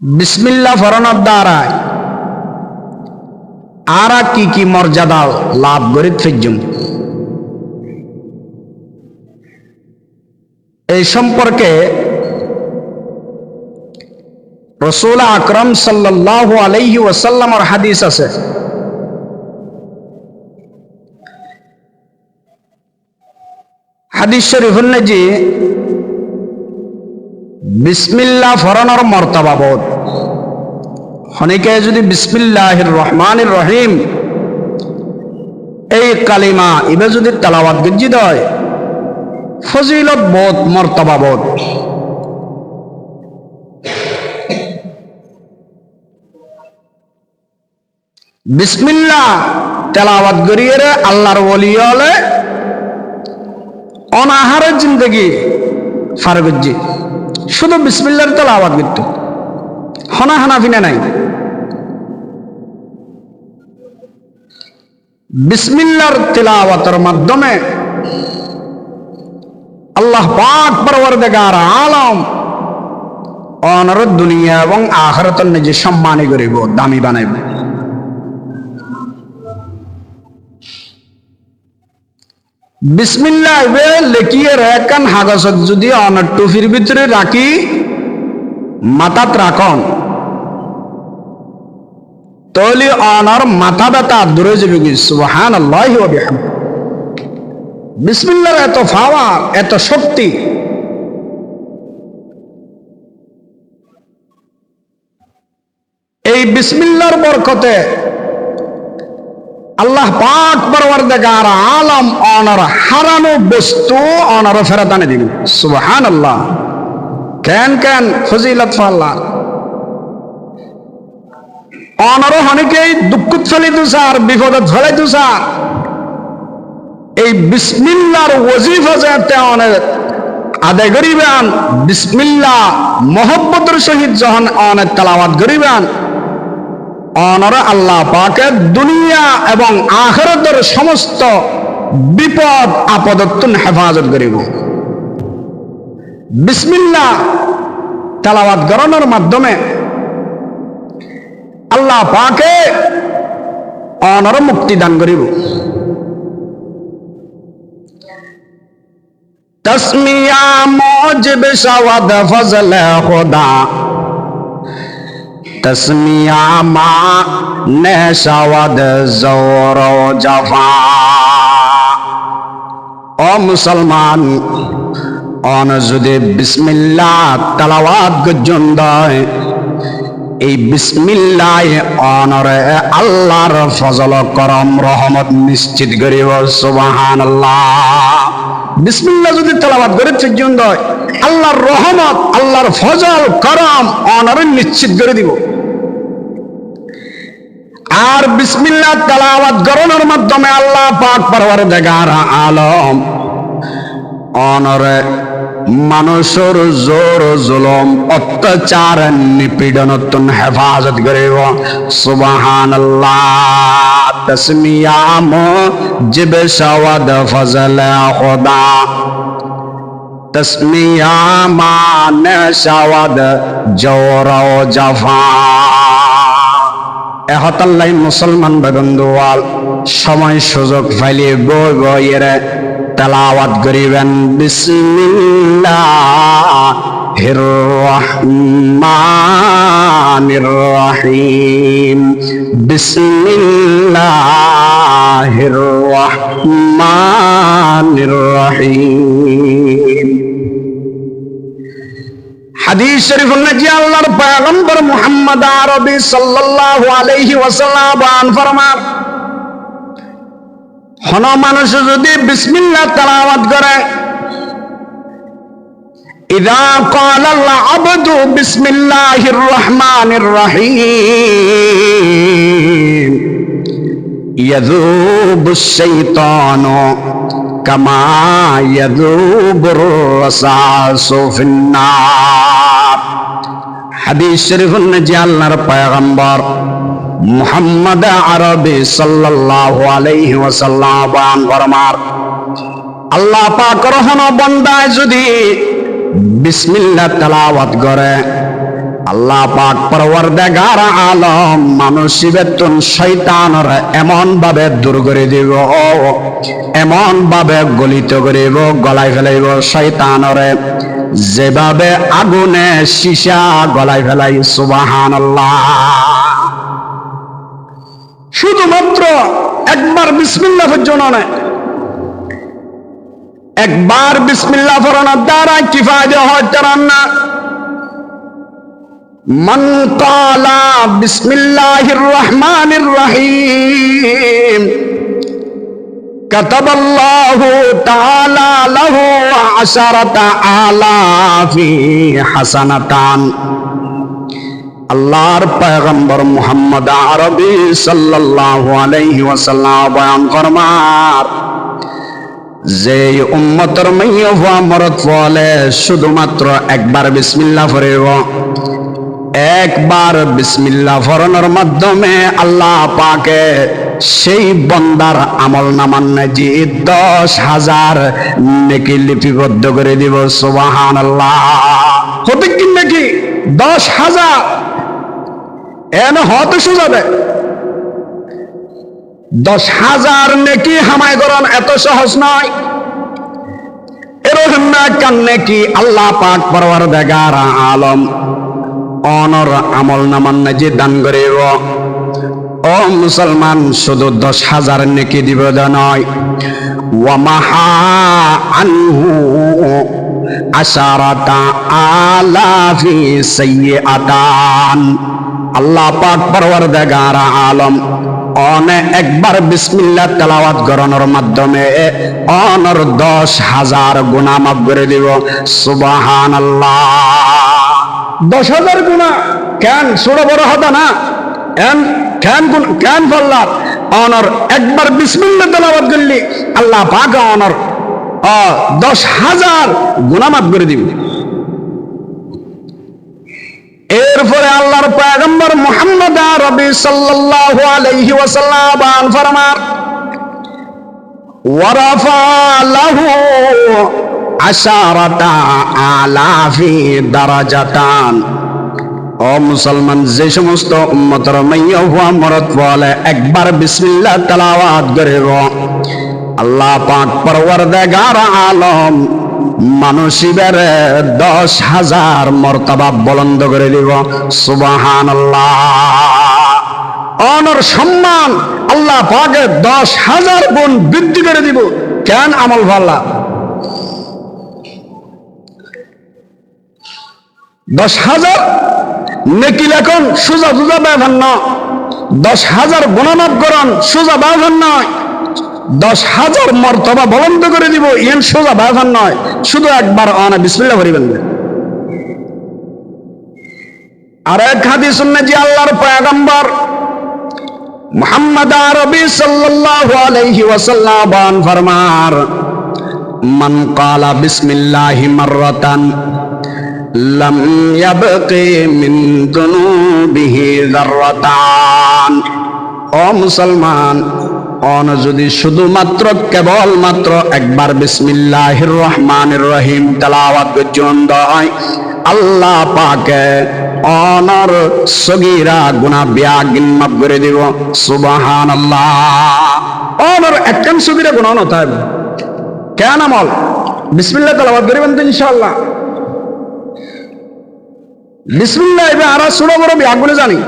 বিসমিল্লাহ ফরণের দ্বারা আর কি মর্যাদা লাভ করি ফেজুম এই সম্পর্কে রাসূল আকরাম সাল্লাল্লাহু আলাইহি ওয়াসাল্লামের হাদিস আছে। হাদিস শরীফ অনুযায়ী বিসমিল্লাহ ফরণের মর্তবা বহুত অনেকে যদি বিসমিল্লাহির রহমানির রহিম এই কালিমা ইবে যদি তেলাওয়াত গজ্জিদ হয় ফজিলত বহুত মর্তবা বহুত। বিসমিল্লাহ তেলাওয়াত করিয়ে আল্লাহর ওলি হলে অনাহারের জিন্দগি ফার গজ্জি শুধু বিসমিল্লাহর তেলাওয়াত করতে হনা হানাফিনা নাই। বিসমিল্লাহর তিলাওয়াতের মাধ্যমে আল্লাহ পাক পরওয়ারদিগার আলম অনর দুনিয়া এবং আখিরাতের নিজে সম্মানী করিব, দামি বানাইব। বিসমিল্লাহ ইবে লেখিয়ে রেখান হাগজত যদি অনর টুফির ভিতরে রাখি মাথাত রাখন তাহলে অনার মাথা ব্যথা দূরে যাবে কি। সুবহানাল্লাহি ওয়া বিহামদিহি। বিসমিল্লাহর এত পাওয়ার, এত শক্তি। এই বিসমিল্লাহর বরকতে আল্লাহ পাক পরওয়ারদিগার আলম অনার হারানো বস্তু অনার ফেরত আনে দিবেন। সুবহানাল্লাহ। কেন কেন ফজিলত আল্লাহ অনার অনেকেই দুঃখ চলিত স্যার, বিপদত ফেলাইতো স্যার। এই বিসমিল্লাহর ওজিফা যাতে অনেক আদায় করিবেন, বিসমিল্লাহ মহব্বতের সহিত যখন অনেক তেলাওয়াত করিবেন অনার আল্লাহ পাকের দুনিয়া এবং আখিরাতের সমস্ত বিপদ আপদত্তুন হেফাজত করিব। বিসমিল্লাহ তেলাওয়াত করানোর মাধ্যমে আল্লাহ পাকে অনর মুক্তি দান করিব। তসমিয়া মুজিব শাওয়াদ ফজল খুদা, তসমিয়া মা নে শাওয়াদ জওর ও জাফা। ও মুসলমান, অন যদি বিসমিল্লাহ তেলাওয়াত গজ্জন এই বিসমিল্লাহ অনরে আল্লাহর ফজল করম রহমত নিশ্চিত করিব। সুবহানাল্লাহ। বিসমিল্লাহ যদি তেলাওয়াত করে ঠিকজন হয় আল্লাহর রহমত, আল্লাহর ফজল করম অনরে নিশ্চিত করে দিব। আর বিসমিল্লাহ তেলাওয়াত করানোর মাধ্যমে আল্লাহ পাক পরওয়ারদিগার আলম অনরে মানুষের জোর জুলুম অত্যাচার নিপীড়নতন হেফাজত করিব। সুবহানাল্লাহ। তসমিয়া মুজিব শাওয়াদ ফজল খুদা, তসমিয়া মান শাওয়াদ জওর ও জাফা। এহতাল্লাই মুসলমান বন্ধুয়াল সময় সুযোগ ফাইলে বই বইয়ের তেলাওয়াত করিবেন বিসমিল্লাহির রহমানির রহিম, বিসমিল্লাহির রহমানির রহিম। হাদিস শরীফ অনুযায়ী আল্লাহর পয়গম্বর মুহাম্মদ আরবি সাল্লাল্লাহু আলাইহি ওয়াসাল্লাম ফরমান, কোন মানুষ যদি বিসমিল্লাহ তেলাওয়াত করে, ইযা ক্বালা আল আবদু বিসমিল্লাহির রহমানির রহিম ইয়াযুবুশ শাইতানু কামা ইয়াযুবুর রাসাসু ফিন্নার। হাদিস শরীফ অনুযায়ী আল্লাহর পয়গম্বর মুহাম্মদ আরবি সাল্লাল্লাহু আলাইহি ওয়াসাল্লাম ফরমান, আল্লাহ পাক রহমান বান্দায় যদি বিসমিল্লাহ তেলাওয়াত করে আল্লাহ পাক পরওয়ারদিগার আলম মানুষিবেতন শয়তানর এমন ভাবে দূর করে দিব, এমন ভাবে গলিত করিব, গলায় ফেলাইব শয়তানরে, যেভাবে আগুনে সীসা গলায় ফেলাই। সুবহানাল্লাহ। শুধুমাত্র একবার বিসমিল্লাহ পর্যন্ত নয়, একবার বিসমিল্লাহ পড়ানোর দ্বারা কি ফায়দা হয় জানেন না? মান ক্বালা বিসমিল্লাহির রহমানির রহিম কাতাবাল্লাহু তাআলা লাহু আশারাতা আলাফি হাসানাতান। আল্লাহর পয়গম্বর মুহাম্মদ আরবি সাল্লাল্লাহু আলাইহি ওয়াসাল্লাম বয়ান ফরমার, যে উম্মতের মাইয়া হওয়া মরদ ফলে শুধুমাত্র একবার বিসমিল্লাহ পড়িব, একবার বিসমিল্লাহ পড়ানোর মাধ্যমে আল্লাহ পাকে সেই বন্দার আমল নামান নাজি 10,000 নেকি লিপিবদ্ধ করে দিব। সুবহানাল্লাহ। হতে কি নাকি 10,000 এন হতে সুজাবে 10,000 নেকি হামাই করন এত সহজ নয়। এরকম না কান্নে কি আল্লাহ পাক পরওয়ারদিগার আলম অনর আমল নামান নাজি দান করিব। ও মুসলমান, শুধু 10,000 নেকি দিব নয়, ওয়ামাহা আনহু আশারাতা আলাফি সাইয়্যাতান। আল্লাহ পাক পরওয়ারদিগার আলম অনে একবার বিসমিল্লাহ তেলাওয়াত করানোর মাধ্যমে অনর 10,000 গুনাহ মাফ করে দিব। সুবহানাল্লাহ। 10,000 গুনাহ কেন ছোট বড় হতা না, কেন বললাম অনর একবার বিসমিল্লাহ তেলাওয়াত করলি আল্লাহ পাক অনর 10,000 গুনাহ মাফ করে দিব। এরপরে আল্লাহর পয়গম্বর মুহাম্মদ আরবি সাল্লাল্লাহু আলাইহি ওয়াসাল্লাম ফরমান, ওয়ারাফা লাহু আশারাতা আলাফি দারাজাতান। ও মুসলমান, যে সমস্ত উম্মতের মাইয়া হওয়া মরদ বলে একবার বিসমিল্লাহ তেলাওয়াত করিব, আল্লাহ পাক পরওয়ারদিগার আলম মানুষিবের 10,000 মর্তবা বুলন্দ করে দিব। সুবহানাল্লাহ। অনর সম্মান আল্লাহ পাকে 10,000 গুণ বৃদ্ধি করে দিব। কেন আমল ভাল্লা 10,000 নেকি লেখন সোজা সোজা ব্যবহার নয়, 10,000 গুনাহ মাফ করন সোজা ব্যবহার নয়, 10,000 মর্তবা বুলন্দ করে দিব ইন সোজা ব্যবহার নয়। শুধু একবার অনা বিসমিল্লাহ পড়িবেন। আর এক হাদিস শুনছি আল্লাহর পয়গম্বর মুহাম্মদ আরবি সাল্লাল্লাহু আলাইহি ওয়াসাল্লাম ফরমার, মান ক্বালা বিসমিল্লাহি মাররাতান লাম ইয়াবকি মিন দুনুবিহি যাররাতান। ও মুসলমান, অন যদি শুধুমাত্র কেবলমাত্র একবার বিসমিল্লাহির রহমানির রহিম তেলাওয়াত পর্যন্ত হয়, আল্লাহ পাকে অনর সগীরা গুনাহ বিয়াগিন মাফ করে দিব। সুবহানাল্লাহ। অনর একখান সগীরা গুনাহ নয়। কেন আমল বিসমিল্লাহ তেলাওয়াত করিবেন তো ইনশাআল্লাহ। বিসমিল্লাহ এবার আর ছোট বড় বিয়াগুলো জানি।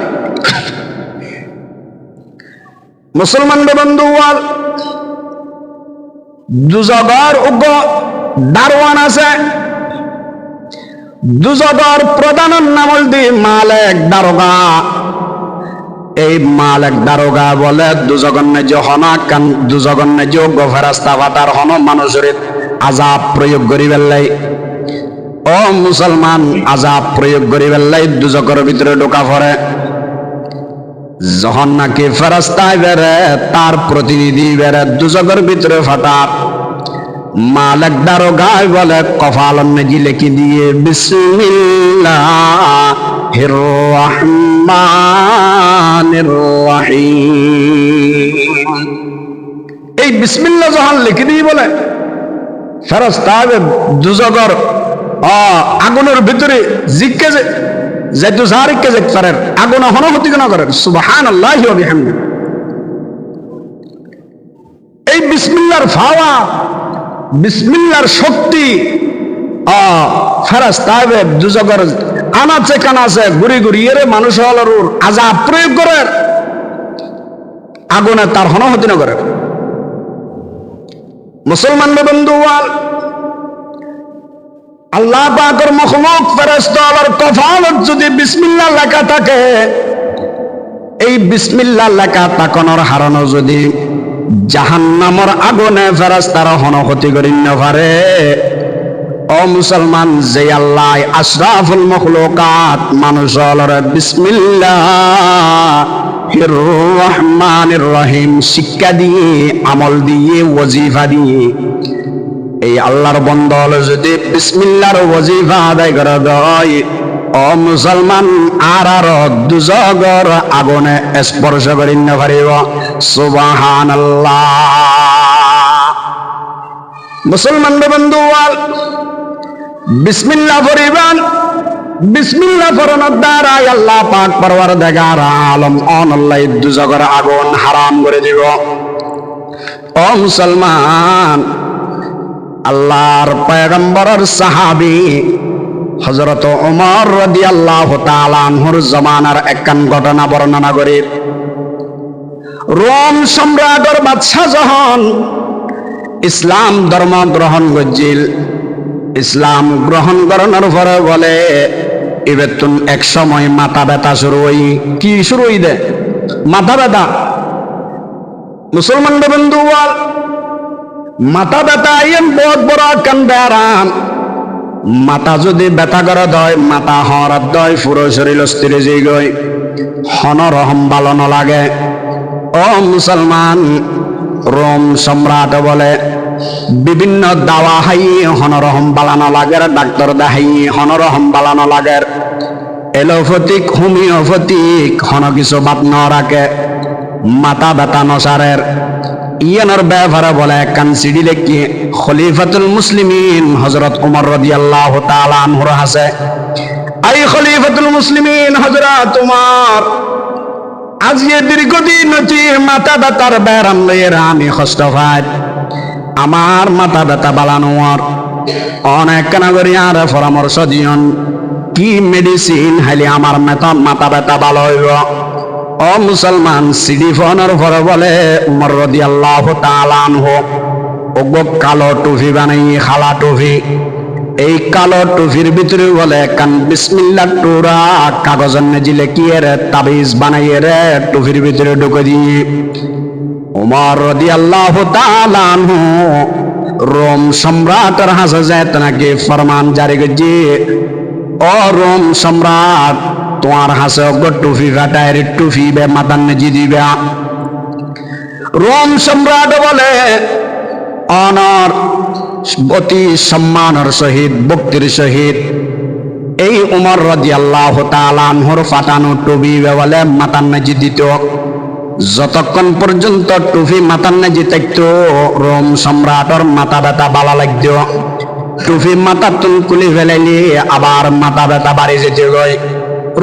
মুসলমান বন্ধু দুজগর উগ্র দারওয়ান আছে, দুজগর প্রধানের নাম হল মালেক দারোগা। এই মালেক দারোগা বলে দুজগন্যে যে হনা কান দুজগন্যে যোগ্য ফেরাস্তা ফাতার হন মানুষের আজাব প্রয়োগ করি বেল্লাই। ও মুসলমান, আজাব প্রয়োগ করি বেল্লাই দুজগর ভিতরে ঢোকা পড়ে। যখন নাকি ফেরেশতায় বেরে তার প্রতিনিধি বেরে দুজগের ভিতরে ফাটার মালিক দারোগায় বলে কপালন নেজি লিখি দিয়ে বিসমিল্লাহির রহমানির রহিম। এই বিসমিল্লাহ যখন লিখি দিয়ে বলে ফেরেশতায় দুজগর আগুনের ভিতরে জিজ্ঞেস যেহেতু জারিককে যেতে পারেন আগুন হন হতি না করেন সুবহানাল্লাহি ওয়া বিহামদি। এই বিসমিল্লাহর ফাওয়া, বিসমিল্লাহর শক্তি ফেরেশতা দুজগর আনাচে কানাচে ঘুরি ঘুরি এর মানুষ হলর আযাব প্রয়োগ করে আগুনে তার হন হতি না করে। মুসলমান বন্ধু, আল্লাহ পাকের মখলুক ফেরেশতার কপালত যদি বিসমিল্লাহ লেখা থাকে, এই বিসমিল্লাহ লেখা তাকনের হারানো যদি জাহান্নামের আগুনে ফেরেশতারা হন হতি করি না পারে। ও মুসলমান, যে আল্লাহ আশরাফুল মখলুকাত মানুষ হলরে বিসমিল্লাহির রহমানির রহিম শিক্ষা দিয়ে, আমল দিয়ে, ওয়াজিফা দিয়ে এই আল্লাহর বন্দা হলে যদি বিসমিল্লাহর ওয়াজিফা আদায় করে দেয়, ও মুসলমান আর দুজগর আগুনে স্পর্শ করি না পারিব। সুবহানাল্লাহ। মুসলমান বন্ধু, বিসমিল্লাহ পড়িবেন। বিসমিল্লাহ পড়ানোর দ্বারা আল্লাহ পাক পরওয়ারদিগার আলম আল্লাহ দুজগর আগুন হারাম করে দিব। ও মুসলমান, আল্লাহর পয়গম্বরের সাহাবী হযরত ওমর রাদিয়াল্লাহু তাআলা আনহুর জামানার একখান ঘটনা বর্ণনা করি। রোম সম্রাটের বাদশা যখন ইসলাম ধর্ম গ্রহণ করছিল, ইসলাম গ্রহণ করানোর পরে বলে এবেতুন এক সময় মাথা ব্যথা শুরু হই। কি শুরু হই দে? মাথা ব্যথা। মুসলমান বন্ধু, মাথা ব্যথা আইন বহুত বড় কান ব্যারাম। মাথা যদি ব্যথা করে দয়, মাথা হরাত দয়, পুরো শরীর অস্থির যে গই হনরহম ভালো ন লাগে। ও মুসলমান, রোম সম্রাট বলে বিভিন্ন দাওয়া হাই হনরহম বালানো লাগের, ডাক্তার দেখাই হনরহম বালানো লাগের, এলোপ্যাথিক হোমিওপ্যাথিক হন কিছু বাদ ন রাখে মাথা ব্যথা নসারের। ইয়ানোর ব্যাপারে বলে একখান সিডি লেখি খলিফাতুল মুসলিমিন হযরত ওমর রাদিয়াল্লাহু তাআলা আনহুর আছে। আই খলিফাতুল মুসলিমিন হযরত ওমর, আজ এ দীর্ঘদিন হচ্ছে মাথা ব্যথার ব্যারাম লইয়ে আমি কষ্ট পাই। আমার মাথা ব্যথা বালানোর অনেক কেন করি আর পরামর্শ দিয়ন, কি মেডিসিন হাইলে আমার মাথা ব্যথা ভালো হইব। ও মুসলমান, সিডি ফোনের পরে বলে উমর রাদিয়াল্লাহু তাআলা আনহু ওগো কালো টুপি বানাই, খালা টুপি। এই কালো টুপির ভিতরে বলে কান বিসমিল্লাহ টুরা কাগজের নেজি লেখিয়ে রে তাবিজ বানাইয়ে রে টুপির ভিতরে ঢুকে দিয়ে উমর রাদিয়াল্লাহু তাআলা আনহু রোম সম্রাটের হাসে যায় নাকি ফরমান জারি করছে, ও রোম সম্রাট তোমার হাসে টুপি ফাটায় টুপি বে মাথার নেজি দিবে। রোম সম্রাট বলে অনর অতি সম্মানের সহিত ভক্তির সহিত এই উমর রাদিয়াল্লাহু তাআলা আনহুর ফাটানো টুপি বলে মাথার নেজি দিত। যতক্ষণ পর্যন্ত টুপি মাথার নেজি থাকতো রোম সম্রাটের মাথা ব্যথা ভালো লাগত। টুপি মাথা তুন কুলি ফেলাইলি আবার মাথা ব্যথা বাড়ি যেতে গই।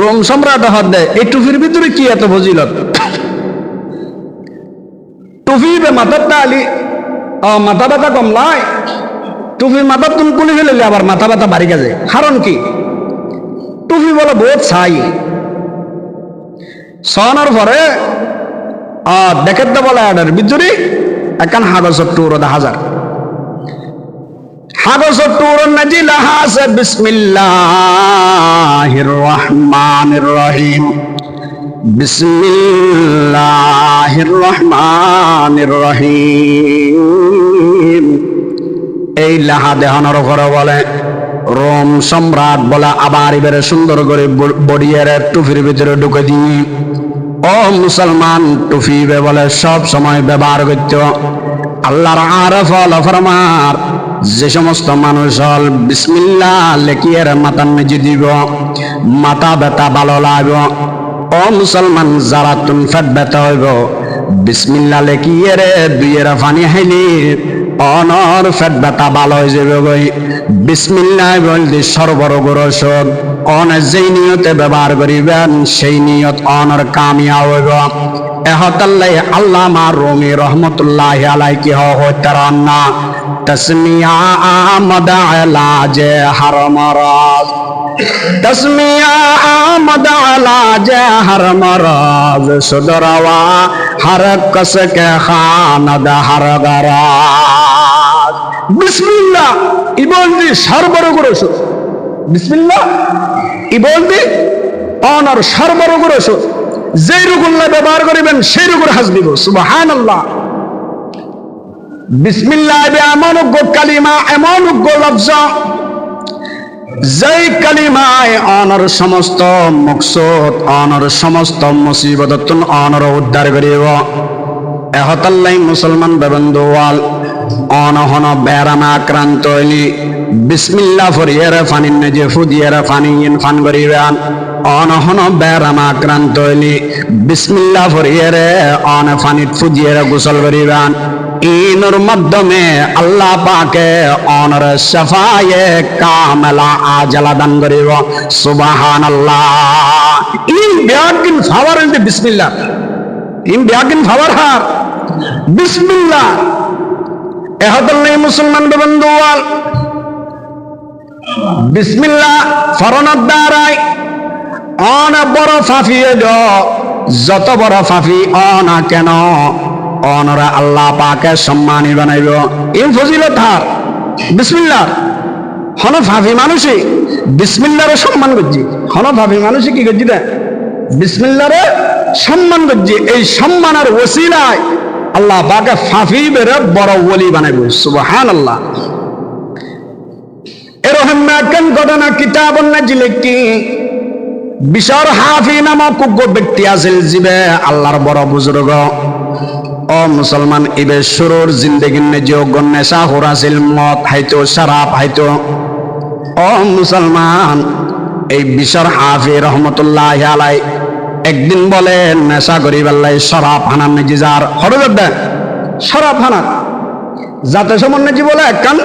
রোম সম্রাট হাত দেয় এই টুপির ভিতরে কি এত ফজিলত? টুপি বে মাথার ডালি মাথা ব্যথা কমলাই, টুপি মাথা তুন কুলি ফেলাইলি আবার মাথা ব্যথা বাড়ি গেছে। কারণ কি? টুপি বলে বহুত ছাই সনার পরে দেখেন তো বলে এটার ভিতরে একখান হাগজের টুকরো দেখা যায়। হাগজের টুকরো নাজি লেখা আছে বিসমিল্লাহির রহমানির রহিম, বিসমিল্লাহির রহমানির রহিম। এই লেখা দেখানোর পরে বলে রোম সম্রাট বলে আবার এবারে সুন্দর করে বড়িয়ার টুপির ভিতরে ঢুকে দিই। ও মুসলমান, টুপি বলে সব সময় ব্যবহার করত। আল্লাহর আরফ ফরমার যে সমস্ত মানুষ হল বিসমিল্লাহ লেখিয়ে মাথার মেজি দিব মাথা ব্যথা ভালো লাগব। ও মুসলমান, যারা তুন ফেট ব্যথা হইব বিসমিল্লাহ লেখিয়ে দুইয়ের পানি হাইলি অনর পেট ব্যথা ভালো হয়ে যাবে গই বিসমিল্লাহ বলতে সর্বরোগের ওষুধ অন যেই নিয়তে ব্যবহার করিবেন সেই নিয়ত অনর কামিয়া হইব এহতাল্লাই আল্লামা রুমি রহমতুল্লাহ আলাই কি হইতারান না তসমিয়া আমদ ইলাজ হর মরাজ তসমিয়া আমদ ইলাজ হর মরাজ সুদরওয়া হর কস কে খানদ হর গরাজ বিসমিল্লাহ ইবলদি সর্বরোগের ওষুধ বিসমিল্লাহ ইবলদি অনর সর্বরোগের ওষুধ যে রোগুল্লাহ ব্যবহার করিবেন সেই রোগের হাস দিব সুবহানাল্লাহ বিসমিল্লাহ এমন কালিমা এমন লফজ যেই কালিমায় অনর সমস্ত মকসুদ অনর সমস্ত মুসিবত অনর উদ্ধার করিব এহতাল্লাই মুসলমান বেবন্দওয়াল অনহন বেরামা আক্রান্ত হইলি বিসমিল্লাহ ফরিয়ারে ফানিন নেজে ফুদিয়ারে ফানিন ফান করিবেন অনহন বেরামা আক্রান্ত হইলি বিসমিল্লাহ ফরিয়ারে অন ফানিত ফুদিয়ারে গোসল করিবেন ইনর মাধ্যমে আল্লাহ পাকে অনর শাফায়ে কামেলা আজলা দান করিব সুবহানাল্লাহ ইন বিয়াকিন ফাওয়ার ইন বিসমিল্লাহ ইন বিয়াকিন ফাওয়ার হার বিসমিল্লাহ এহতাল্লাই মুসলমান বন্ধুওয়াল বিসমিল্লাহ ফরনাত দাঁড়াই অন বড় ফাফিয়ে যত বড় ফাফি অনা কেন অনরা আল্লাহ পাকে সম্মানী বানাইব ইন ফজিলত হার বিসমিল্লাহ হন ফাফি মানুষই বিসমিল্লাহরে সম্মান করছি হন ফাফি মানুষই কি করছি রে বিসমিল্লাহরে সম্মান করছি এই সম্মানের ওসিলায় আল্লাহ পাকে ফাফি বেরে বড় ওলি বানাইব সুবহানাল্লাহ এরকম একজন ঘটনা কিতাব লিখি বিশর হাফি নামক কুগ্গ ব্যক্তি আছিল যিবে আল্লাহর বড় বুজুর্গ ও মুসলমান ইবে শুরুর জিন্দেগির নেজো নেশা হরাছিল মদ হাইতো শরাব হাইতো ও মুসলমান এই বিশর হাফি রহমতুল্লাহ আলাই একদিন বলে নেশা করি বেল্লাই শরাব হানার নেজি যার হরজত দেন শরাব হানার যাতে সমন নেজি বলে একখান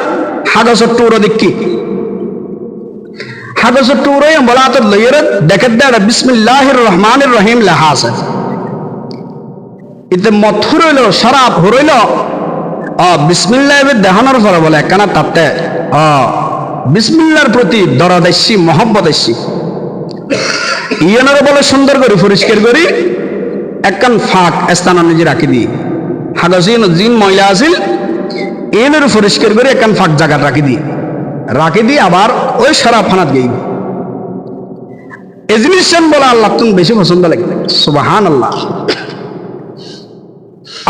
হাগসর টুরো দেখি হাগসর টুরো বলা তো লইরে দেখে দেয় বিসমিল্লাহির রহমানির রহিম লেখা আছে ইতে মত হইল শরাব হইল বিসমিল্লাহ দেহানোর পরে বলে একখানা তাতে বিসমিল্লাহর প্রতি দরদ আসছি মহব্বত আসছি ইয়ানারে বলে সুন্দর করি পরিষ্কার করি একখান ফাঁক স্থান নিজে রাখি দিই হাগসিন জিন ময়লা আছিল এনের পরিষ্কার করে একখান ফাঁক জায়গা রাখি দিই আবার ওই শরাব খানাত গেই এই জিনিস বলে আল্লাহ তুমি বেশি পছন্দ লাগে সুবহানাল্লাহ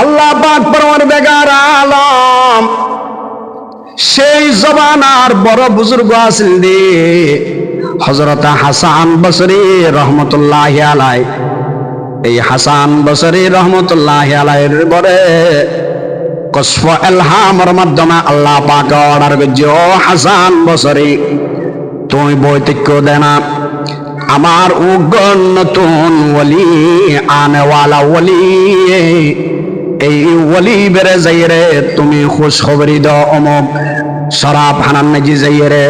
আল্লাহ পাক পরওয়ারদিগার আলম সেই জবানার বড় বুজুর্গ আছিল দে হযরত হাসান বসরি রহমতুল্লাহি আলাই এই হাসান বসরি রহমতুল্লাহি আলাইহির বরে কসফ ইলহামের মাধ্যমে আল্লাহ পাক অর্ডার করছে ও হাসান বসরি তুমি বৈতিক্য দেনা আমার উগন নতুন ওলি আনেওয়ালা ওলি এই ওলি বেড়ে যাই রে তুমি খুশ খবরি দাও অমুক শরাব হানার নেজি যাই রে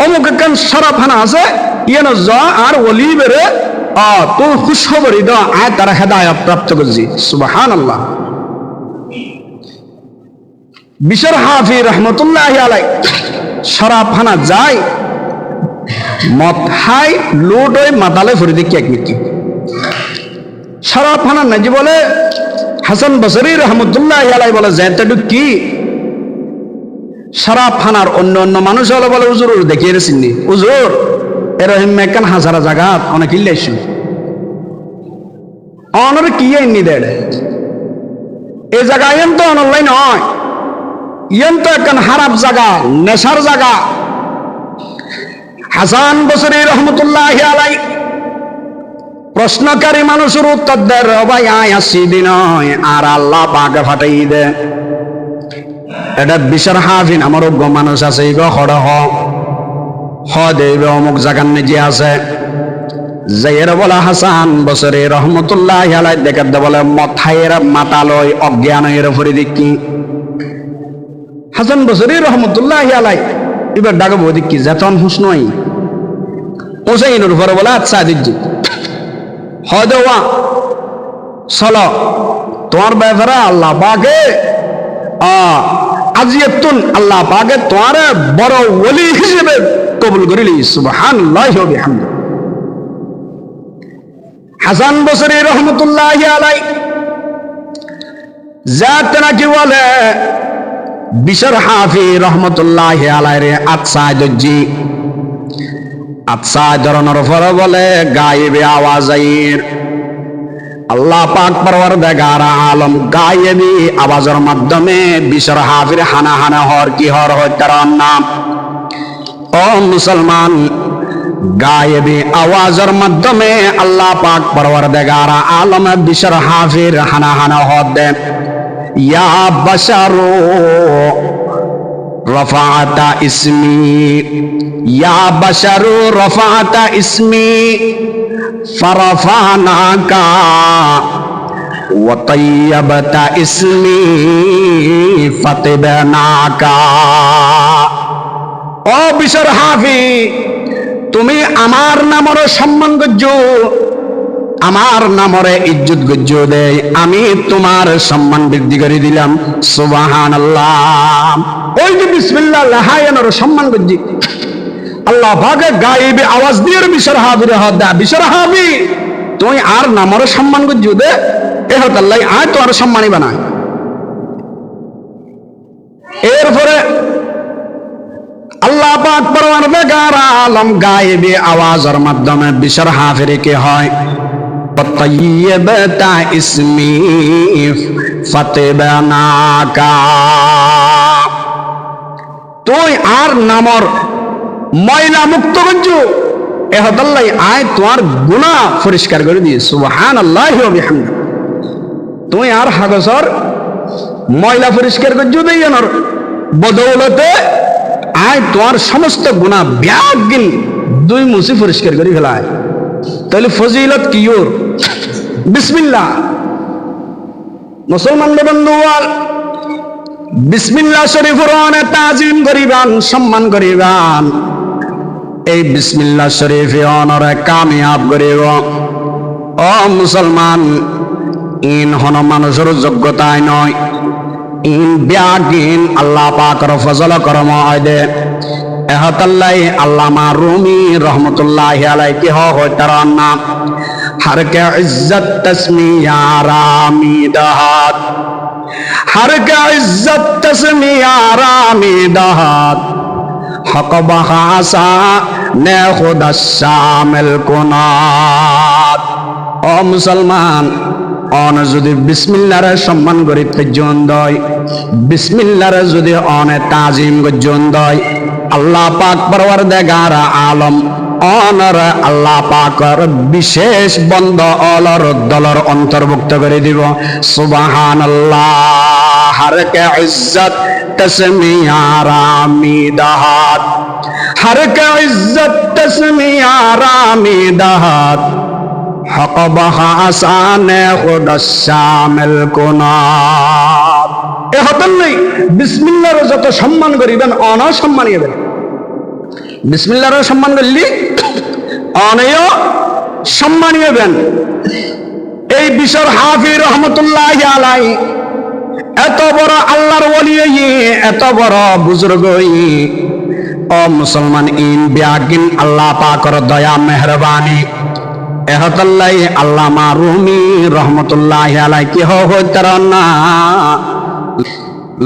অমুক একখান শরাব হানা আছে ইয়েন যা আর ওলি বেড়ে তুই খুশ খবরি দাও আয় তারা হেদায়েত প্রাপ্ত করছি সুবহানাল্লাহ বিশর হাফি রহমতুল্লাহি আলাই শরাব হানা যায় মদ হাই লুট ওই মাতালে ফুরি দেখি এক মিটি শরাব হানা নাজি বলে হাসান বসরি রহমতুল্লাহি আলাই বলে যেতেটু কি শরাব খানার অন্য অন্য মানুষ হলে বলে হুজুর দেখিয়ে চিনি হুজুর এরকম একখান হাজারা জায়গা অনেক ইল্লাইছি অনর কি এমনি দেড় এই জায়গা এন তো অনলাইন নয় ইয়েন তো একখান হারাপ জায়গা নেশার জায়গা হাসান বসরি রহমতুল্লাহি আলাই প্রশ্নকারী মানুষের উত্তর দেয় ভাই আয় আসি দিন আর আল্লাহ পাকে ফাটাই দে এটা বিশর হাফিন আমার অজ্ঞ মানুষ আছে ইগ হড় হ দেবে অমুক জায়গার নিজে আছে যাইয়ের বলে হাসান বসরি রহমতুল্লাহ আলাই দেখে বলে মথাইয়ের মাতালয় অজ্ঞান এর ফরি দেখি হাসান বসরি রহমতুল্লাহি আলাই এবার ডাকে বৌদি কি যেতন হুস নয় হুসাইনের উপরে বলে আচ্ছা দিচ্ছি হয় দেওয়া চলো তোমার ব্যাপারে আল্লাহ পাকে আজিয়াতুন আল্লাহ পাকে তোমার বড় ওলি হিসেবে কবুল করিলি সুবহানাল্লাহি ওয়া বিহামদিহি। হাসান বসরি রহমতুল্লাহি আলাই জাত নাকি বলে বিশর হাফি রহমতুল্লাহি আলাইহি আচ্ছা দজ্জি আচ্ছা ধরনের উপরে বলে গায়েবে আওয়াজাইর আল্লাহ পাক পরওয়ারদিগার আলম গায়েবী আওয়াজের মাধ্যমে বিশর হাফির হানা হানা হর কি হর হত্যার নাম ও মুসলমান গায়েবী আওয়াজের মাধ্যমে আল্লাহ পাক পরওয়ারদিগার আলম বিশর হাফির হানা হানা হর দেন ইয়া বাশারু রফাআতা ইসমি ইয়া বাশারু রফাআতা ইসমি ফারাফানাকা ওয়া তাইয়াবাতা ইসমি ফাতিবানাকা। ও বিশর হাফি তুমি আমার নামের সম্মান গজ্জো আমার নামরে ইজ্জত গজ্জো দেয় আমি তোমার সম্মান বৃদ্ধি করে দিলাম সুবহানাল্লাহ। ওই যে বিসমিল্লাহ লাহায়ানোর সম্মান গজ্জি আল্লাহ পাকে গায়েবে আওয়াজ দিয়ে বিশর হাফির হাত দা বিশর হাফি তুই আর নামর সম্মান গজ্জো দে এ হত আল্লাহ আয় তো আর সম্মানই বানায়। এরপরে আল্লাহ পাক পরওয়ারদিগার আলম গায়েবে আওয়াজের মাধ্যমে বিশর হাফির কে হয় তাইয়াবাতা ইসমি ফাতিবানাকা তুই আর নামর ময়লা মুক্ত গজ্জু এ হদাল্লাই আয় তোমার গুনাহ পরিষ্কার করে দিয়ে সুবহানাল্লাহি ওয়া বিহামদিহি তুই আর হাগসর ময়লা পরিষ্কার গজ্জু দেইনর বদৌলতে আয় তোমার সমস্ত গুনাহ ব্যাগিন দুই মুসি পরিষ্কার করে ফেলায়। তাহলে ফজিলত কি ওর বিসমিল্লাহ মুসলমান বন্ধুয়াল বিসমিল্লাহ শরীফের অনেক তাজিম করিবান সম্মান করিবান এই বিসমিল্লাহ শরীফে অনরে কামিয়াব করিব। ও মুসলমান ইন হন মানুষের যোগ্যতায় নয় ইন ব্যাগিন আল্লাহ পাকের ফজল করম হয় দে এহতাল্লাই আল্লামা রুমি রহমতুল্লাহি আলাইহি কি হয় তার নাম हर के इज्जत तस्मिया रामी दहात हर के इज्जत तस्मिया रामी दहात हक बहासा ने खुदा शामिल कुनात। ओ मुसलमान অন যদি বিসমিল্লাহর সম্মান করি তেজন দয় বিসমিল্লাহর যদি অনে তাজিম গজন দয় আল্লাহ পাক পরওয়ারদিগার আলম অনর আল্লাহ পাকের বিশেষ বন্ধ অলর দলর অন্তর্ভুক্ত করে দিব সুবহানাল্লাহ। হর কে ইজ্জত তসমিয়া রামি দাহাত হর কে ইজ্জত তসমিয়া রামি দাহাত হক বহাসানে খুদা শামিল কুনাত। এ হতন নেই বিসমিল্লাহর যত সম্মান করিবেন অনসম্মান হইবেন বিসমিল্লাহর সম্মান করলি অনেয় সম্মান হইবেন। এই বিশর হাফি রহমতুল্লাহি আলাইহি এত বড় আল্লাহর ওলি এত বড় বুজুর্গ ও মুসলমান ইন ব্যাগিন আল্লাহ পাকের দয়া মেহরবানি এহতাল্লাই আল্লামা রুমি রহমতুল্লাহি আলাইহি কি হয় তার না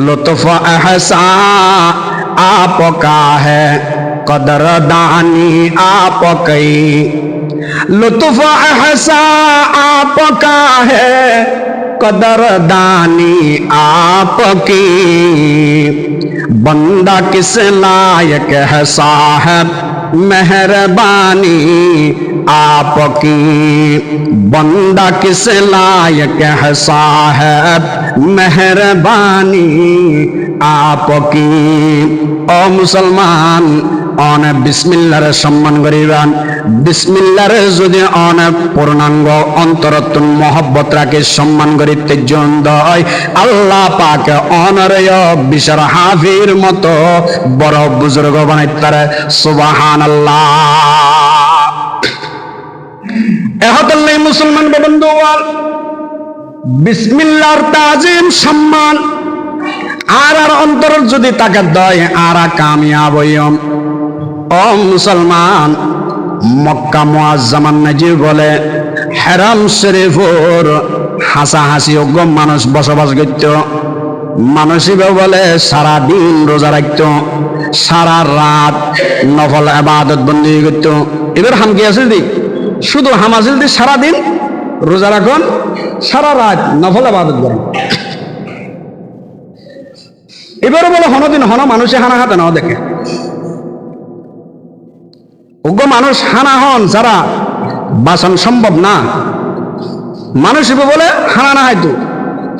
লুৎফ এহসা আপকা है कदरदानी आपकी लुत्फ एहसा आपका है कदरदानी आपकी बंदा किस लायक है साहब मेहरबानी आपकी बंदा किस लायक है साहब मेहरबानी आपकी। ओ मुसलमान অন বিসমিল্লার সম্মান করিবান, বিসমিল্লার যদি অন পূর্ণাঙ্গ অন্তরত্ব মহব্বত রাখে সম্মান করিতে জন্দয় আল্লাহ পাক অনরয় বিশর হাফির মতো বড় বুজুর্গ বানাইতারে। সুবহানাল্লাহ। এহতাল্লাই মুসলমান বন্ধুগণ, বিসমিল্লাহর তাজিম সম্মান আর অন্তর যদি তাকে দয় আর কামিয়াব হইম। ও মুসলমান, মক্কা মুআজ্জামান নাজি বলে হারাম শরীফর হাসাহাসি যোগ্য মানুষ বসবাস করত। মানুষিবে বলে সারা দিন রোজা রাখত, সারা রাত নফল ইবাদত বন্দি করত। এবার হাম কি আছে দি শুধু হাম আছে দি সারা দিন রোজা রাখুন, সারা রাত নফল ইবাদত করেন। এবারে বলে হনদিন হন মানুষে হানা হাতে নাও দেখে ওগো মানুষ হানা হন যারা বাসন সম্ভব না। মানুষ বলে হানা না হয়তো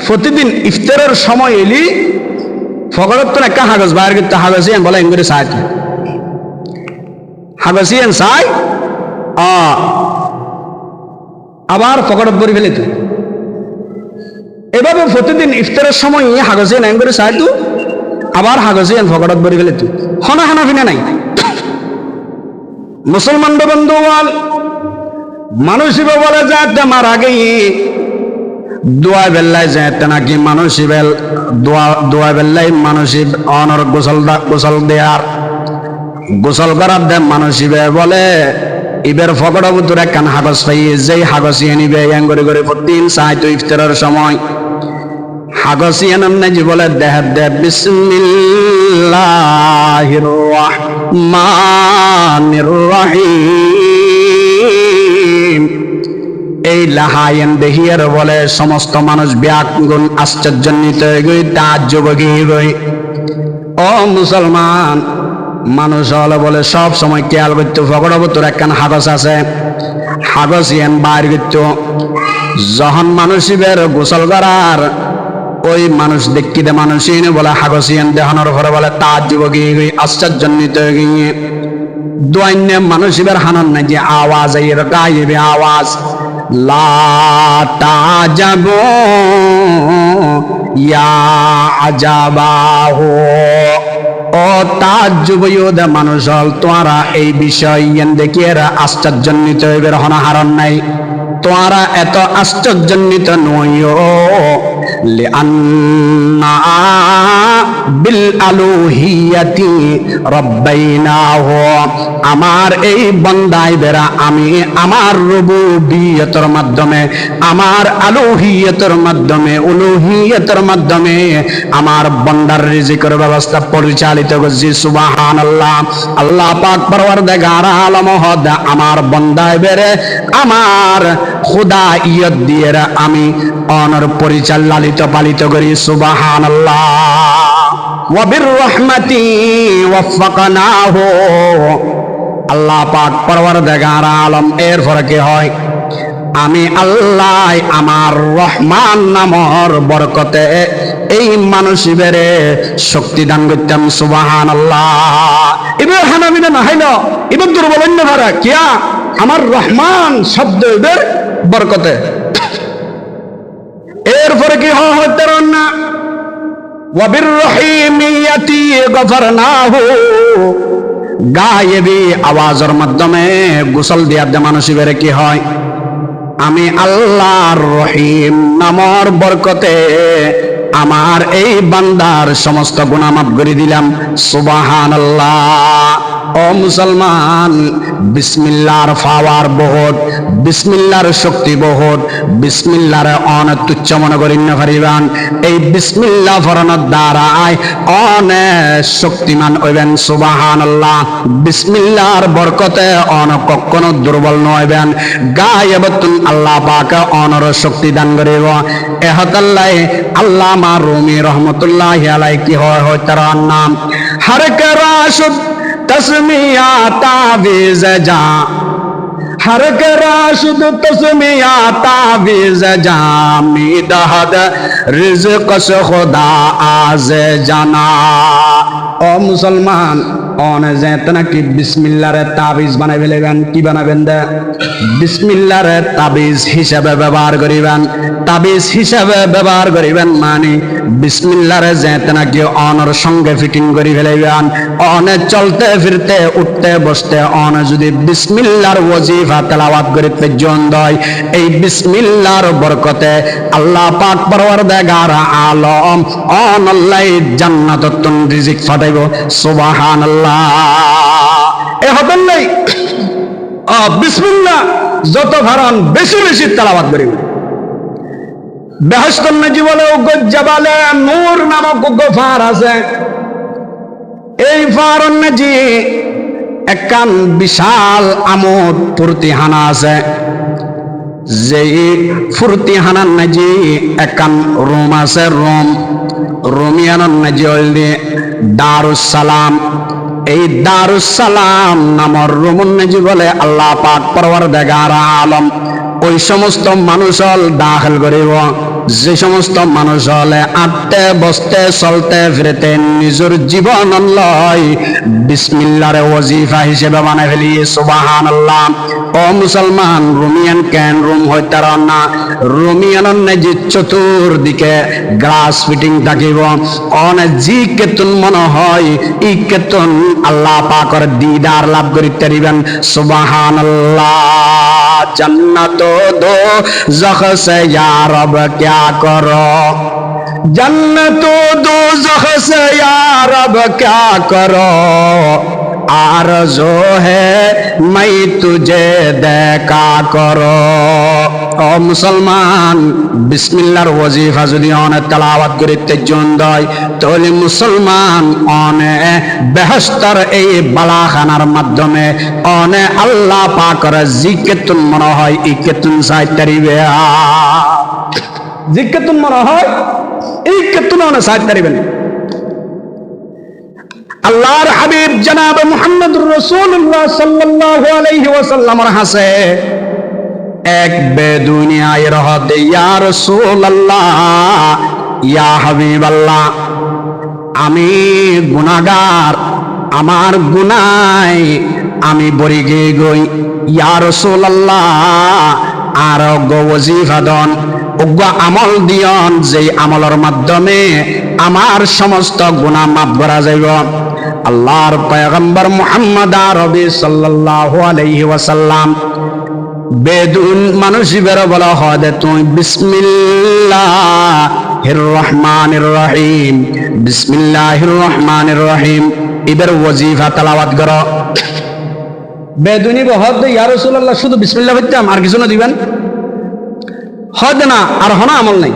প্রতিদিন ইফতারের সময় এলি ফগরত তো একটা হাগজ বাইরে করতে হাগজিয়ান বলে এঙ্গুরে চাই হাগজিয়ান চাই আবার ফগরত বরি ফেলে তো এভাবে প্রতিদিন ইফতারের সময় হাগজিয়ান এঙ্গুরে চাই তো আবার হাগজিয়ান ফগরত বরি ফেলে তো হনা হানা ফিনা নাই। মুসলমান বন্ধুগণ, মানুষই বলে যাতে মারা গেই দোয়া বেল্লায় যাতে নাকি মানুষই বেল দোয়া বেল্লাই মানুষই অনর গোসল দেয়ার গোসল করার দে মানুষই বলে ইবের ফকড় বুতুর একখান হাগজ পাই যেই হাগজ নিবে করে করে প্রতিদিন চাই তো ইফতারের সময় হাগজ নাজি বলে দেহ দে বিসমিল্লাহির রাহমানির রাহিম। এই লাহায়েন দেহিয়ার বলে সমস্ত মানুষ ব্যাকুল আশ্চর্যান্বিত হয়ে গই তাজ্জব হয়ে গই। ও মুসলমান, মানুষ হলে বলে সব সময় খেয়াল করতো ফকড় বুতুর একখান হাগজ আছে, হাগজ ইয়ান বাইর করতো যখন মানুষের গোসল করার ওই মানুষ দেখি দে মানুষই বলে হাগসিয়ান দেহানোর ঘরে বলে তার যুবকী আশ্চর্যান্বিত গিয়ে দোয়ান্য মানুষের হানান না যে আওয়াজ এর গাইবে আওয়াজ লাটা যাব ইয়া আজাবাহু। ও তাজ্জুবয়ুদ মানুষ হল তোরা এই বিষয় দেখিয়ে আশ্চর্যান্বিত হইবে হনা হারণ নাই, তোরা এত আশ্চর্যান্বিত নইও লিআন্না বিল আলুহিয়াতি রব্বাইনাহু। আমার এই বান্দাই বেরা আমি আমার রুবুবিয়তের মাধ্যমে আমার আলুহিয়তের মাধ্যমে উলুহিয়তের মাধ্যমে আমার বান্দার রিজিকের ব্যবস্থা পরিচালিত করছি। সুবহানাল্লাহ। আল্লাহ পাক পরওয়ারদিগার আলম হদ আমার বান্দাই বেরে আমার খুদা ইয়ত দিয়ে আমি অনর পরিচালিত পালিত করি। সুবহানাল্লাহ। ওয়া বির রাহমাতি ওয়াফাকনাহু। আল্লাহ পাক পরওয়ারদিগার আলম এর পরে কি হয় আমি আল্লাহ আমার রহমান নামর বরকতে এই মানুষের শক্তি দান করতাম। সুবহানাল্লাহ। এবার হানামিনা না হইল এবার দুর্বল অন্য ভাড়া কিয়া আমার রহমান শব্দ এদের বরকতে। এরপরে কি হতে না ওয়াবির রহিমিয়াতি গফরনাহু। গায়েবী আওয়াজের মাধ্যমে গোসল দেওয়ার যে মানুষের কি হয় আমি আল্লাহর রহিম নামর বরকতে আমার এই বান্দার সমস্ত গুনাহ মাফ করে দিলাম। সুবহানাল্লাহ। ও মুসলমান, বিসমিল্লাহর পাওয়ার বহুত, বিসমিল্লাহর শক্তি বহুত, বিসমিল্লাহর অনেক তুচ্ছ মনে করি না পারিবান। এই বিসমিল্লাহ ফরানোর দ্বারাই অনেক শক্তিমান হইবেন। সুবহানাল্লাহ। বিসমিল্লাহর বরকতে অনেক কখনো দুর্বল নইবেন। গায়েবতুন আল্লাহ পাক অনর শক্তি দান করিব। এহতাল্লাহ আল্লামা রুমি রহমতুল্লাহি আলাইহি কি হয় তার নাম হর করাশুদ তসমিয়া তাবিজ জা हर के राशिद तस्मिया तावीज जामी दहद रिज़्क़ से खुदा आज जाना। ओ मुसलमान অনে যেতনা কি বিসমিল্লাহর তাবিজ বানাই ফেলেবেন। কি বানাবেন? দে বিসমিল্লাহর তাবিজ হিসাবে ব্যবহার করিবেন। তাবিজ হিসাবে ব্যবহার করিবেন মানে বিসমিল্লাহর যেতনা কি অনর সঙ্গে ফিটিং করে ফেলেবেন। অনে চলতে ফিরতে উঠতে বসতে অনে যদি বিসমিল্লাহর ওয়াজিফা তেলাওয়াত করে পর্যন্ত হয়, এই বিসমিল্লাহর বরকতে আল্লাহ পাক পরওয়ারদিগার আলম অনল্লাহ জান্নাতুন রিজিক ফাটাইব। সুবহানাল্লাহ। এ হবেন নাই বিসমিল্লাহ যত ভারান বেশি বেশি তেলাওয়াত করিব। বেহেশতের নবী বলে জাবালে নূর নামক গফার আছে। এই ফারন নবী একখান বিশাল আমোদ ফুর্তিহানা আছে। যেই ফুর্তিহানার নবী একখান রুম আছে। রোমিয়ানার নবী হইলে দারুস সালাম। এই দারুস সালাম নামর রুমুন নবী বলে আল্লাহ পাক পরওয়ারদিগার আলম ওই সমস্ত মানুষ হল দাখিল করিব যে সমস্ত মানুষ হলে আটতে বসতে চলতে ফিরতে নিজের জীবন লয় বিসমিল্লাহর ওয়াজিফা হিসেবে বানাই ফেলি। সুবহানাল্লাহ। ও মুসলমান, রুমিয়ান কেন রুম হইতার না? রুমিয়ানন নবী চতুর্দিকে গ্লাস ফিটিং থাকিব। অনে জি কেতুন মনে হয় ই কেতুন আল্লাহ পাকের দিদার লাভ করিতে পারিবেন। সুবহানাল্লাহ। जन्नत दो ज़ख से या रब क्या करो, जन्नत दो ज़ख से या रब क्या करो, आरज़ू है मैं तुझे देखा करो। ও মুসলমান, বিসমিল্লাহর ওয়াজিফা যদি অনে তেলাওয়াত করিতে জন্দায় তাহলে মুসলমান অনে বেহেশতের এই বালাখানার মাধ্যমে অনে আল্লাহ পাকের জিকিরতুন মনে হয় ইকেতুন সাইতারিবে। জিকিরতুন মনে হয় ইকেতুন অনে সাইতারিবেন। আল্লাহর হাবিব জনাব মুহাম্মদুর রাসূলুল্লাহ সাল্লাল্লাহু আলাইহি ওয়াসাল্লামের হাসে এক বেদুইনি আয় রহতে ইয়া রাসূলুল্লাহ ইয়া হাবিবাল্লাহ, আমি গুনাহগার, আমার গুনায় আমি বরি গই। ইয়া রাসূলুল্লাহ আর ওয়াজিফা দন উগ্র আমল দিয়ন যে আমলের মাধ্যমে আমার সমস্ত গুনাহ মাফ করা যাইব। আল্লাহর পয়গম্বর মুহাম্মদ আরবি সাল্লাল্লাহু আলাইহি ওয়াসাল্লাম বেদুন মানুষের বলা হয় তুমি বিসমিল্লাহির রহমানির রহিম, বিসমিল্লাহির রহমানির রহিম এবার ওয়াজিফা তেলাওয়াত করো। বেদুনি বহদ ইয়া রাসূলুল্লাহ শুধু বিসমিল্লাহ বলতাম আর কিছু না দিবেন হদ না আর হনা আমল নাই।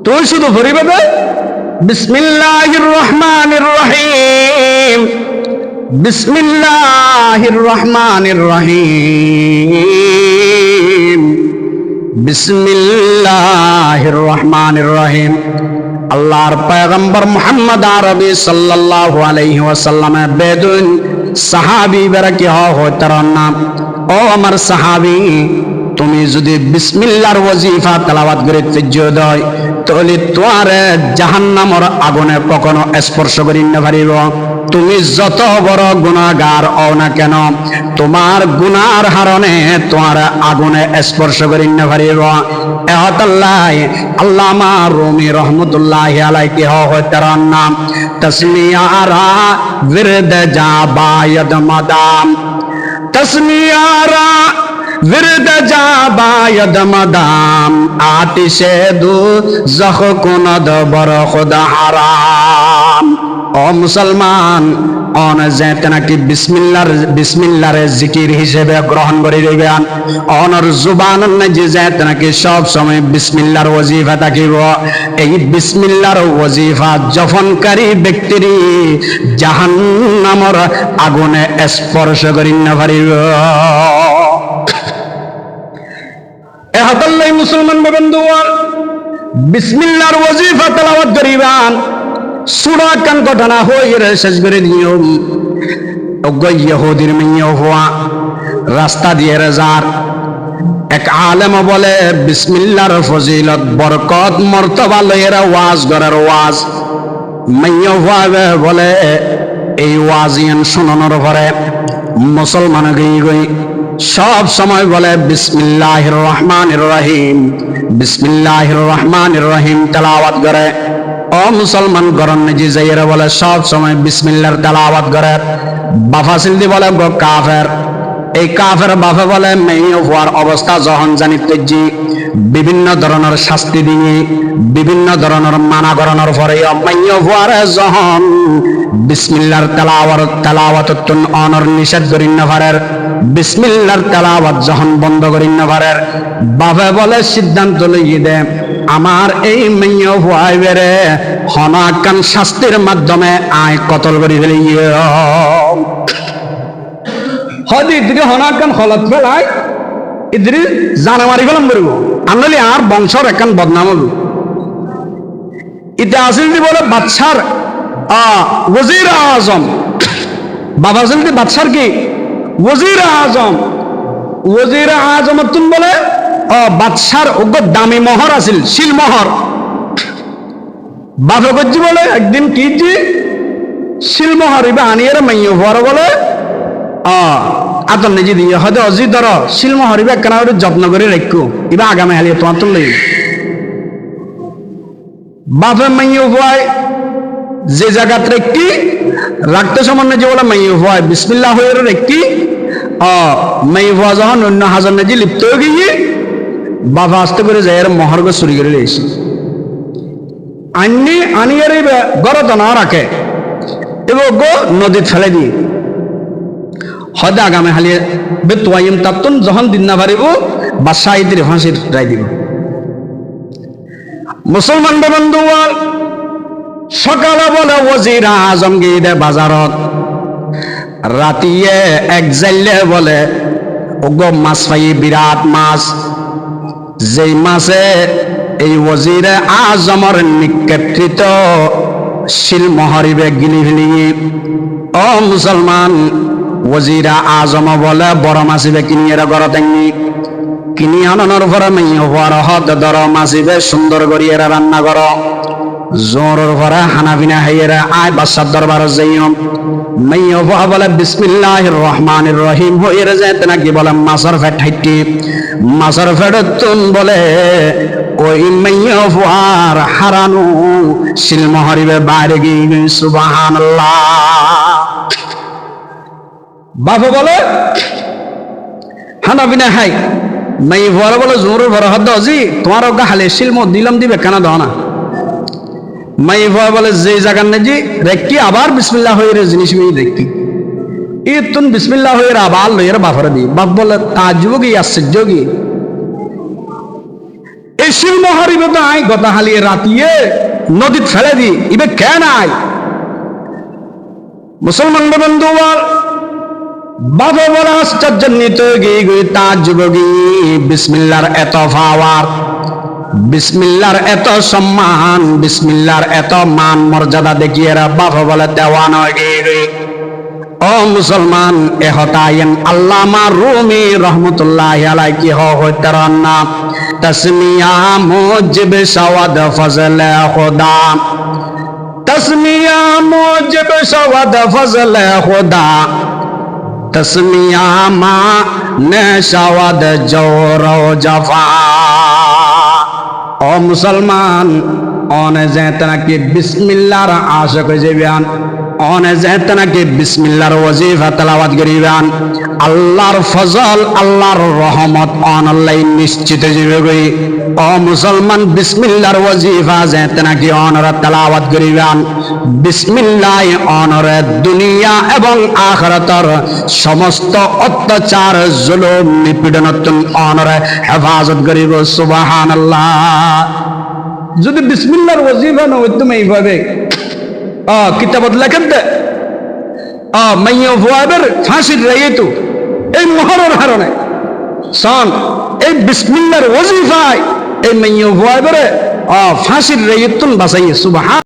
তুই শুধু ভরিবে বিসমিল্লাহির রহমানির রহিম, বিসমিল্লাহির রহমানির রহিম, বিসমিল্লাহির রহমানির রহিম। আল্লাহর পয়গম্বর মুহাম্মদ আরবি সাল্লাল্লাহু আলাইহি ওয়াসাল্লামের বেদুইন সাহাবী বেরা কি হয় তার নাম। ও আমার সাহাবী, তুমি যদি বিসমিল্লাহর ওয়াজিফা তেলাওয়াত করে তেজদয় তাহলে তোমার জাহান্নামের আগুনে কখনো স্পর্শ করি না পারিব। তুমি যত বড় গুনাহগার হও না কেন তোমার গুনার হারণে তোমার আগুনে স্পর্শ করি না পারিব। এহতাল্লাহ আল্লামা রুমি রহমতুল্লাহি আলাইহি হয় তার নাম তসমিয়ারা বিরদ জাবায়দ মাদাম, তসমিয়ারা विरद जाबायद मदाम आतिशे दो जख कुनद बर खुदा हराम। ও মুসলমান, অন যেতে নাকি বিসমিল্লাহর জিকির হিসেবে গ্রহণ করে দিবেন। অনর জুবান যে যেতে নাকি সব সময় বিসমিল্লাহর ওয়াজিফা থাকিব। এই বিসমিল্লাহর ওয়াজিফা জফনকারী ব্যক্তির জাহান্নামের আগুনে স্পর্শ করি না পারিব। এহাতাল্লাই মুসলমান বন্ধুগণ, বিসমিল্লাহর ওয়াজিফা তেলাওয়াত করিবেন। সূরা কান ঘটনা হইরে শেষ করে দিও। ইহুদির মেয়ে হওয়া রাস্তা দিয়ে যার এক আলেম বলে বিসমিল্লাহর ফজিলত বরকত মর্তবা লইরা ওয়াজ করার ওয়াজ মাইয়া ভাবে বলে এই ওয়াজিয়ান শোনানোর পরে মুসলমান গই সব সময় বলে বিসমিল্লাহির রহমানির রহিম, বিসমিল্লাহির রহমানির রহিম তেলাওয়াত করে। ও মুসলমান গরন জি যাইরা বলে সব সময় বিসমিল্লাহর তেলাওয়াত করে। বাফাসিল দি বলে গো কাফের। এই কাফের বাফে বলে মেয়ে হওয়ার অবস্থা যখন জানিতে জি বিভিন্ন ধরনের শাস্তি দিয়ে বিভিন্ন ধরনের মানা করানোর পরে মেয়ে হওয়ার যখন বিসমিল্লাহর তেলাওয়াত অনর নিষেধ করিন না পারের, বিসমিল্লাহর তেলাওয়াত যখন বন্ধ করিন না পারের, বাফে বলে সিদ্ধান্ত লইয়ে দে আমার এই মেয়ে হওয়াই বেড়ে হনাকান শাস্তির মাধ্যমে আয় কতল করি ফেলি হয়তো ইদ্রি হনাকান হলত ফেলাই ইদ্রি জানামারি ফেলাম করব আনলে আর বংশর একান বদনাম হল। ইতে আসিল বলে বাদশার ওজির আজম, বাবা আসিল বাদশার কি ওজির আজম, ওজির আজম তুম বলে বাদশার ওগো দামি মোহর আছিল শিল মোহর। বাবা গজ্জি বলে একদিন কি জি শিল মোহর ইবা আনিয়ে মাইয় হওয়ার বলে আতন নিজে দিয়ে হয়তো অজি ধর শিল মোহর ইবা কেন যত্ন করে রাখো ইবা আগামী হালিয়ে তোমার তো লই বাপে মাইয় হওয়ায় যে জায়গাতে একটি রাখতে সামান্য যে বলে মাইয় হওয়ায় বিসমিল্লাহ হয়ে একটি মাইয় হওয়া যখন অন্য হাজার নেজি লিপ্ত হয়ে গিয়ে বাবা আস্তে করে যায় মহর্গ চুরি করে লেগেছে আনিয়ার গড়ত না রাখে এবং গো নদীত ফেলে দিয়ে হয়তো আগামী হালিয়ে বে তোয়াইম তাত্তুন যখন দিন না পারিব বাদশাহ ইদের ফাঁসির রায় দিব। মুসলমান বন্ধু সকালে বলে ওজির আজম গিয়ে বাজারত, রাতিয়ে এক জাইলে বলে ওগো মাছ পাই বিরাট মাছ, যেই মাছে এই ওজির আজমর নিক্ষেপকৃত শিল মহরিবে গিলি ফেলি। ও মুসলমান ওজিরা আজম বলে বড় মাছিবে কিনিয়ে ঘর তেমনি কিনি আনানোর পরে মেয়ে হওয়ার হদ ধর মাছিবে সুন্দর করিয়ে রান্না কর জোরের পরে হানা বিনা হাইয়েরা আয় বাদশার দরবার যাইও মেয়ে হওয়া বলে বিসমিল্লাহির রহমানির রহিম হয়ে যায় নাকি বলে মাছের ফেট হাইটি মাছের ফেট তুন বলে ওই মেয়ে হওয়ার হারানো শিল মহরিবে বাইরে গিয়ে সুবহানাল্লাহ। বাবা বলে হানা বিনা হাই মাই ভরা বলে জোর ভরা হদ জি তোমার ওগা হালে শিল মত দিলাম দিবে কেন দাও না। মাই ভরা বলে যে জায়গার নেজি রেখি আবার বিসমিল্লাহ হয়ে রে জিনিস মেয়ে দেখি ই তুন বিসমিল্লাহ হয়ে আবার লইয়ের বাফরে দি বাপ বলে তাজ্জুব কি আশ্চর্য কি এই শিল মহারিবে তো আই গতা হালিয়ে রাতিয়ে নদীত ফেলে দি ইবে কেন আই। মুসলমান বন্ধু বাবা বলে আশ্চর্যান্বিত গিয়ে তাজ্জুব বিসমিল্লাহর এত পাওয়ার, বিসমিল্লাহর এত সম্মান, বিসমিল্লাহর এত মান মর্যাদা দেখিয়ে বাবা বলে দেওয়ান হয়ে। ও মুসলমান এহতায়েন আল্লামা রুমি রহমতুল্লাহ আলাইহি হইতে রান্না তসমিয়া মুজিব সওয়াদ ফজল খুদা, তসমিয়া মুজিব সওয়াদ ফজল খুদা, তসমিয়া মা নেশাওয়াদ জোর জফা। ও মুসলমান অনে যেতে নাকি বিসমিল্লাহর আশিক হইবেন, অনে যেতে নাকি বিসমিল্লাহর ওয়াজিফা তেলাওয়াত করিবেন, আল্লাহর ফজল আল্লাহর রহমত অনলাই নিশ্চিত যাবে। ও মুসলমান বিসমিল্লাহর ওয়াজিফা যেতে নাকি অনরা তেলাওয়াত করিবেন, বিসমিল্লাহ অনরে দুনিয়া এবং আখিরাতের সমস্ত অত্যাচার জুলুম নিপীড়নতন অনরে হেফাজত করিব সুবহানাল্লাহ। যদি বিসমিল্লাহর ওয়াজিফা না হইতো এইভাবে কিতাবত লেখেন দে মাইয়া ফুয়াবের ফাঁসির রাইতো এই মোহরের হারণে সন এই বিসমিল্লাহর ওয়াজিফায় এই মাইয়া ফুয়াবের ফাঁসির রাইতুন বাঁচাইয়ে সুবহান।